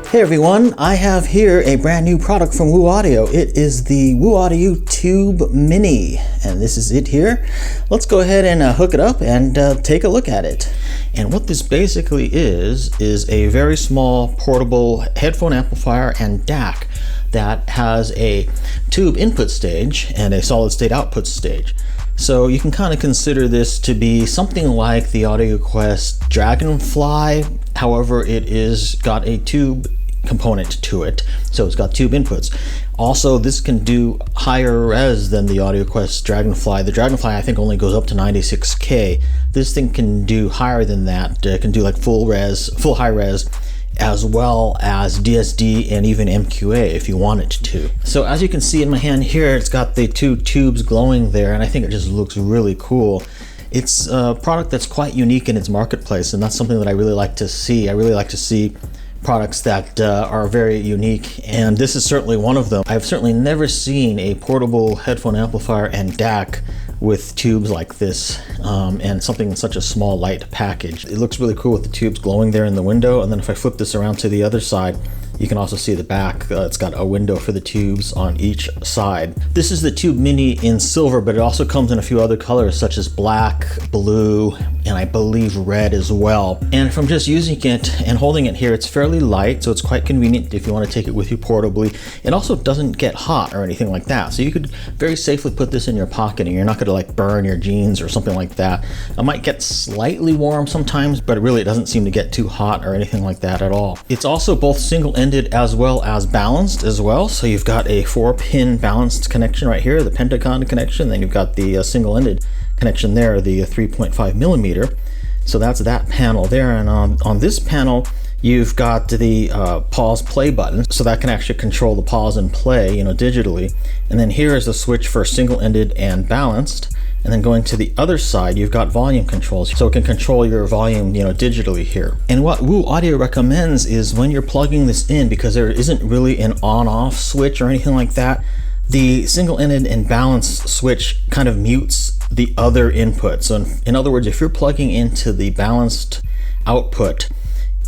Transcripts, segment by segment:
Hey everyone, I have here a brand new product from Woo Audio. It is the Woo Audio Tube Mini, and this is it here. Let's go ahead and hook it up and take a look at it. And what this basically is a very small portable headphone amplifier and DAC that has a tube input stage and a solid state output stage. So you can kind of consider this to be something like the AudioQuest Dragonfly. However, it is got a tube component to it, so it's got tube inputs. Also, this can do higher res than the AudioQuest Dragonfly. The Dragonfly, I think, only goes up to 96K. This thing can do higher than that. It can do like full high res, as well as DSD and even MQA if you want it to. So as you can see in my hand here, it's got the two tubes glowing there, and I think it just looks really cool. It's a product that's quite unique in its marketplace, and that's something that I really like to see. I really like to see products that are very unique, and this is certainly one of them. I've certainly never seen a portable headphone amplifier and DAC with tubes like this, and something in such a small, light package. It looks really cool with the tubes glowing there in the window, and then if I flip this around to the other side, you can also see the back. It's got a window for the tubes on each side. This is the Tube Mini in silver, but it also comes in a few other colors such as black, blue, and I believe red as well. And from just using it and holding it here, it's fairly light, so it's quite convenient if you want to take it with you portably. It also doesn't get hot or anything like that, so you could very safely put this in your pocket and you're not going to like burn your jeans or something like that. It might get slightly warm sometimes, but really it doesn't seem to get too hot or anything like that at all. It's also both single-ended as well as balanced as well. So you've got a 4-pin balanced connection right here, the pentagon connection, then you've got the single-ended connection there, the 3.5 millimeter. So that's that panel there, and on this panel you've got the pause play button, so that can actually control the pause and play, digitally. And then here is the switch for single-ended and balanced. And then going to the other side, you've got volume controls, so it can control your volume, digitally here. And what Woo Audio recommends is when you're plugging this in, because there isn't really an on-off switch or anything like that, the single-ended and balanced switch kind of mutes the other input. So in other words, if you're plugging into the balanced output,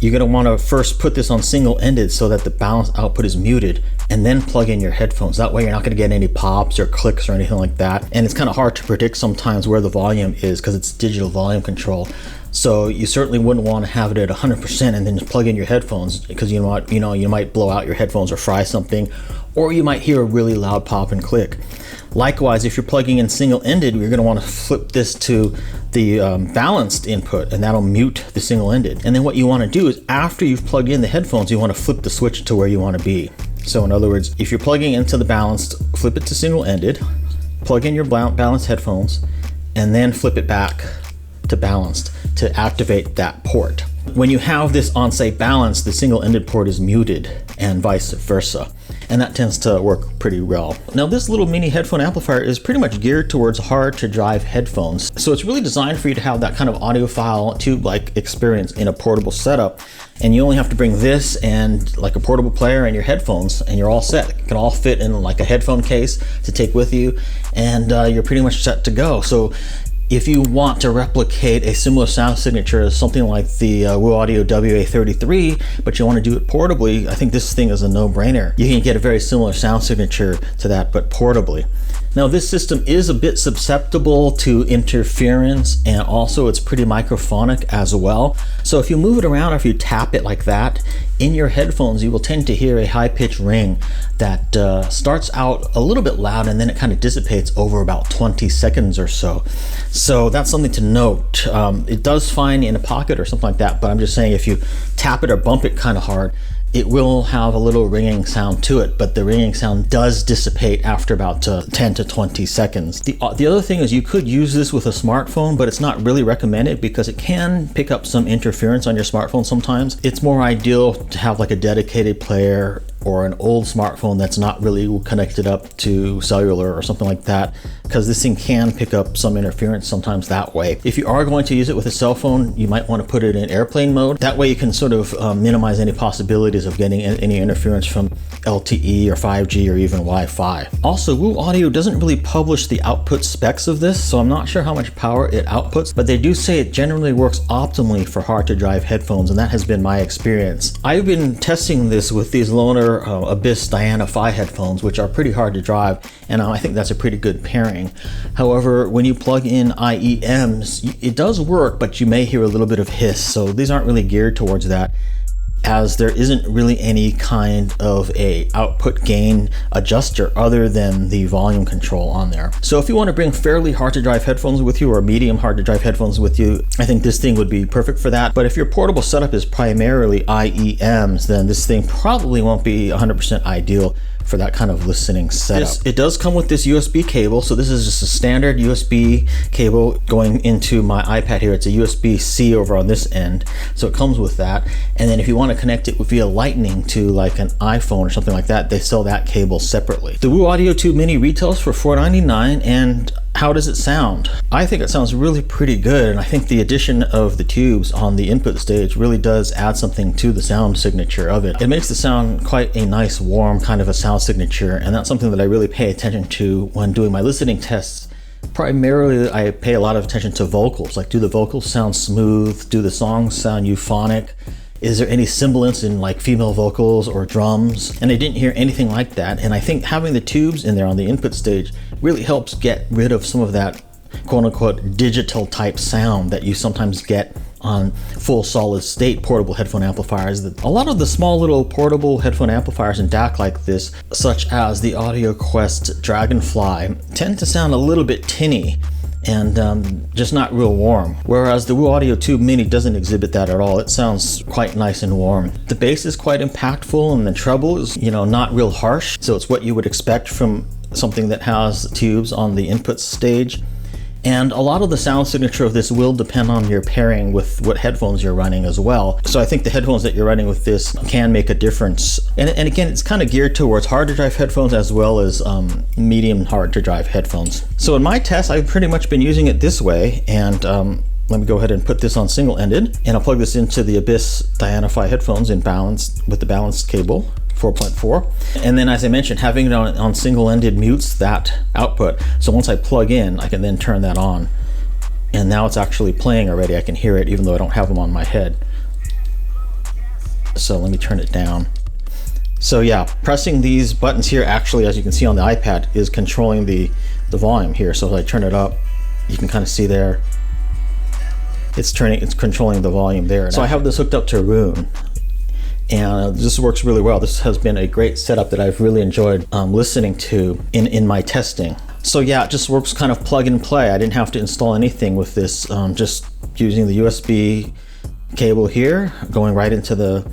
you're going to want to first put this on single-ended so that the balanced output is muted, and then plug in your headphones. That way you're not going to get any pops or clicks or anything like that. And it's kind of hard to predict sometimes where the volume is because it's digital volume control. So you certainly wouldn't want to have it at 100% and then just plug in your headphones, because you might blow out your headphones or fry something, or you might hear a really loud pop and click. Likewise, if you're plugging in single-ended, you're going to want to flip this to the balanced input, and that'll mute the single-ended. And then what you want to do is, after you've plugged in the headphones, you want to flip the switch to where you want to be. So in other words, if you're plugging into the balanced, flip it to single-ended, plug in your balanced headphones, and then flip it back to balanced to activate that port. When you have this on, say, balanced, the single-ended port is muted, and vice versa. And that tends to work pretty well. Now, this little mini headphone amplifier is pretty much geared towards hard to drive headphones. So it's really designed for you to have that kind of audiophile tube-like experience in a portable setup. And you only have to bring this and like a portable player and your headphones, and you're all set. It can all fit in like a headphone case to take with you, and you're pretty much set to go. So if you want to replicate a similar sound signature as something like the Woo Audio WA33, but you want to do it portably, I think this thing is a no-brainer. You can get a very similar sound signature to that, but portably. Now, this system is a bit susceptible to interference, and also it's pretty microphonic as well. So if you move it around or if you tap it like that, in your headphones you will tend to hear a high-pitched ring that starts out a little bit loud, and then it kind of dissipates over about 20 seconds or so. So that's something to note. It does fine in a pocket or something like that, but I'm just saying if you tap it or bump it kind of hard, it will have a little ringing sound to it, but the ringing sound does dissipate after about 10 to 20 seconds. The other thing is you could use this with a smartphone, but it's not really recommended because it can pick up some interference on your smartphone sometimes. It's more ideal to have like a dedicated player or an old smartphone that's not really connected up to cellular or something like that, because this thing can pick up some interference sometimes that way. If you are going to use it with a cell phone, you might want to put it in airplane mode. That way you can sort of minimize any possibilities of getting any interference from LTE or 5G or even Wi-Fi. Also, Woo Audio doesn't really publish the output specs of this, so I'm not sure how much power it outputs, but they do say it generally works optimally for hard to drive headphones, and that has been my experience. I've been testing this with these Loner Abyss Diana Phi headphones, which are pretty hard to drive, and I think that's a pretty good pairing. However, when you plug in IEMs, it does work, but you may hear a little bit of hiss, so these aren't really geared towards that, as there isn't really any kind of a output gain adjuster other than the volume control on there. So if you want to bring fairly hard to drive headphones with you or medium hard to drive headphones with you, I think this thing would be perfect for that. But if your portable setup is primarily IEMs, then this thing probably won't be 100% ideal for that kind of listening setup. It does come with this USB cable, so this is just a standard USB cable going into my iPad here. It's a USB-C over on this end, so it comes with that. And then if you want to connect it via Lightning to like an iPhone or something like that, they sell that cable separately. The Woo Audio Tube Mini retails for $499, and how does it sound? I think it sounds really pretty good, and I think the addition of the tubes on the input stage really does add something to the sound signature of it. It makes the sound quite a nice, warm kind of a sound signature, and that's something that I really pay attention to when doing my listening tests. Primarily, I pay a lot of attention to vocals, like do the vocals sound smooth? Do the songs sound euphonic? Is there any semblance in like female vocals or drums? And I didn't hear anything like that. And I think having the tubes in there on the input stage really helps get rid of some of that quote unquote digital type sound that you sometimes get on full solid state portable headphone amplifiers. A lot of the small little portable headphone amplifiers in DAC like this, such as the AudioQuest Dragonfly, tend to sound a little bit tinny and just not real warm. Whereas the Woo Audio Tube Mini doesn't exhibit that at all. It sounds quite nice and warm. The bass is quite impactful, and the treble is, not real harsh. So it's what you would expect from something that has tubes on the input stage. And a lot of the sound signature of this will depend on your pairing with what headphones you're running as well. So I think the headphones that you're running with this can make a difference. And again, it's kind of geared towards hard to drive headphones as well as medium hard to drive headphones. So in my test, I've pretty much been using it this way. And let me go ahead and put this on single-ended. And I'll plug this into the Abyss Diana Phi headphones in balance with the balanced cable. 4.4, and then as I mentioned, having it on single-ended mutes that output, so once I plug in I can then turn that on, and now it's actually playing already. I can hear it even though I don't have them on my head. So let me turn it down. So yeah, pressing these buttons here, actually, as you can see on the iPad, is controlling the volume here. So if I turn it up, you can kind of see there it's controlling the volume there. So I have this hooked up to Roon, and this works really well. This has been a great setup that I've really enjoyed listening to in my testing. So yeah, it just works kind of plug and play. I didn't have to install anything with this, just using the USB cable here, going right into the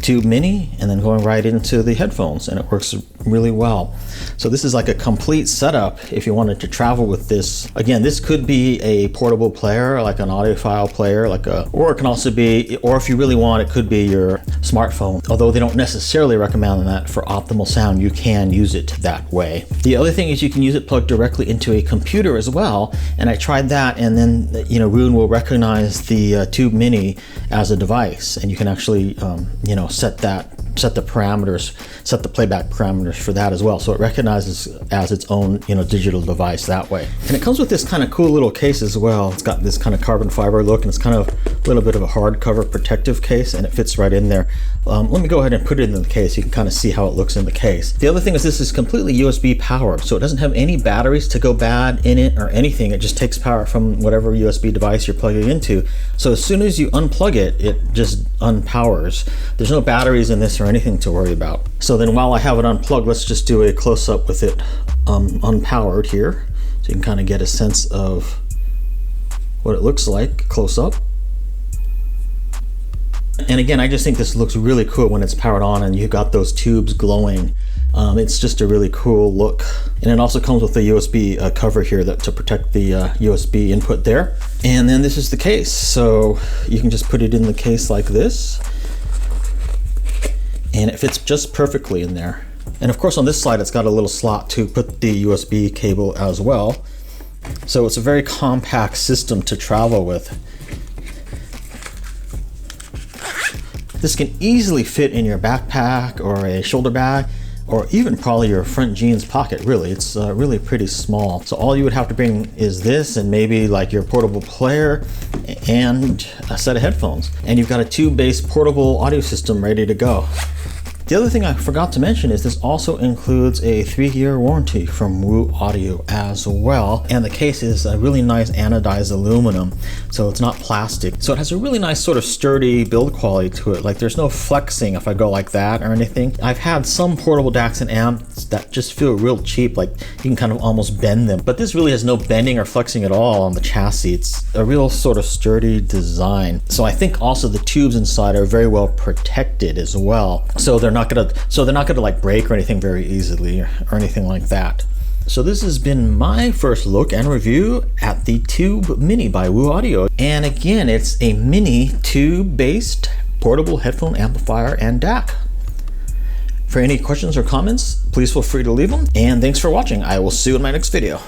Tube Mini, and then going right into the headphones, and it works really well. So this is like a complete setup if you wanted to travel with this. Again, this could be a portable player, like an audiophile player, or it can also be, or if you really want, it could be your smartphone. Although they don't necessarily recommend that for optimal sound, you can use it that way. The other thing is you can use it plugged directly into a computer as well, and I tried that, and then Roon will recognize the Tube Mini as a device, and you can actually set the parameters, set the playback parameters for that as well. So it recognizes as its own, digital device that way. And it comes with this kind of cool little case as well. It's got this kind of carbon fiber look, and it's kind of a little bit of a hardcover protective case, and it fits right in there. Let me go ahead and put it in the case. You can kind of see how it looks in the case. The other thing is this is completely USB powered, so it doesn't have any batteries to go bad in it or anything. It just takes power from whatever USB device you're plugging into. So as soon as you unplug it, it just unpowers. There's no batteries in this or anything to worry about. So then while I have it unplugged, let's just do a close-up with it unpowered here, so you can kind of get a sense of what it looks like close up. And again, I just think this looks really cool when it's powered on and you've got those tubes glowing. It's just a really cool look. And it also comes with a USB cover here to protect the USB input there. And then this is the case. So you can just put it in the case like this, and it fits just perfectly in there. And of course on this side, it's got a little slot to put the USB cable as well. So it's a very compact system to travel with. This can easily fit in your backpack or a shoulder bag, or even probably your front jeans pocket. Really, it's really pretty small. So all you would have to bring is this and maybe like your portable player and a set of headphones. And you've got a tube-based portable audio system ready to go. The other thing I forgot to mention is this also includes a 3-year warranty from Woo Audio as well. And the case is a really nice anodized aluminum, so it's not plastic. So it has a really nice sort of sturdy build quality to it. Like there's no flexing if I go like that or anything. I've had some portable DACs and amps that just feel real cheap, like you can kind of almost bend them. But this really has no bending or flexing at all on the chassis. It's a real sort of sturdy design. So I think also the tubes inside are very well protected as well. So they're not gonna like break or anything very easily or anything like that. So this has been my first look and review at the Tube Mini by Woo Audio. And again, it's a mini tube-based portable headphone amplifier and DAC. For any questions or comments, please feel free to leave them. And thanks for watching. I will see you in my next video.